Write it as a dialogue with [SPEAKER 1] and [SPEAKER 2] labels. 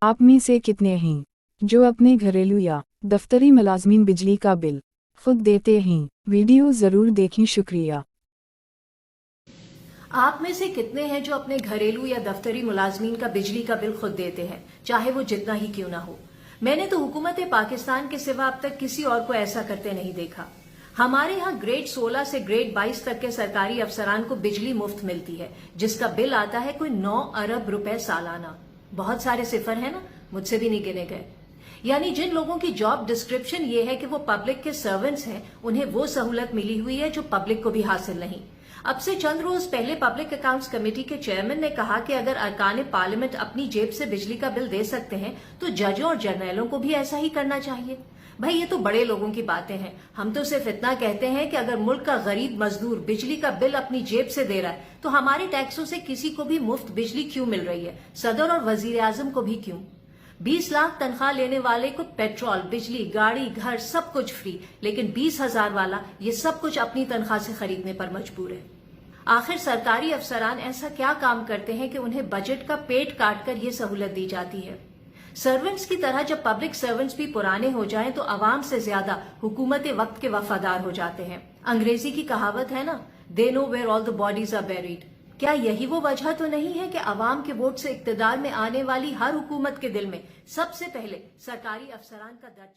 [SPEAKER 1] आप में से कितने हैं जो अपने घरेलू या दफ्तरी मुलाजमीन बिजली का बिल खुद देते हैं? वीडियो ज़रूर देखें। शुक्रिया।
[SPEAKER 2] आप में से कितने हैं जो अपने घरेलू या दफ्तरी मुलाजमीन का बिजली का बिल खुद देते हैं, चाहे वो जितना ही क्यों ना हो? मैंने तो हुकूमत पाकिस्तान के सिवा अब तक किसी और को ऐसा करते नहीं देखा। हमारे यहाँ ग्रेड 16 से ग्रेड 22 तक के सरकारी अफसरान को बिजली मुफ्त मिलती है, जिसका बिल आता है कोई 9 अरब रुपए सालाना। बहुत सारे सिफर है ना, मुझसे भी नहीं गिने गए। यानी जिन लोगों की जॉब डिस्क्रिप्शन ये है कि वो पब्लिक के सर्वेंट्स हैं, उन्हें वो सहूलत मिली हुई है जो पब्लिक को भी हासिल नहीं। अब से चंद रोज पहले पब्लिक अकाउंट्स कमेटी के चेयरमैन ने कहा कि अगर अरकान पार्लियामेंट अपनी जेब से बिजली का बिल दे सकते हैं तो जजों और जर्नैलों को भी ऐसा ही करना चाहिए। भाई ये तो बड़े लोगों की बातें हैं। हम तो सिर्फ इतना कहते हैं कि अगर मुल्क का गरीब मजदूर बिजली का बिल अपनी जेब से दे रहा है तो हमारे टैक्सों से किसी को भी मुफ्त बिजली क्यों मिल रही है? सदर और वजीर आजम को भी क्यों? 20 लाख तनख्वाह लेने वाले को पेट्रोल, बिजली, गाड़ी, घर सब कुछ फ्री, लेकिन 20,000 वाला ये सब कुछ अपनी तनख्वाह से खरीदने पर मजबूर है। आखिर सरकारी अफसरान ऐसा क्या काम करते हैं कि उन्हें बजट का पेट काटकर ये सहूलत दी जाती है? सर्वेंट्स की तरह जब पब्लिक सर्वेंट्स भी पुराने हो जाएं तो आवाम से ज्यादा हुकूमत वक्त के वफादार हो जाते हैं। अंग्रेजी की कहावत है ना, they know where all the bodies are buried. क्या यही वो वजह तो नहीं है कि आवाम के वोट से इक्तदार में आने वाली हर हुकूमत के दिल में सबसे पहले सरकारी अफसरान का दर्द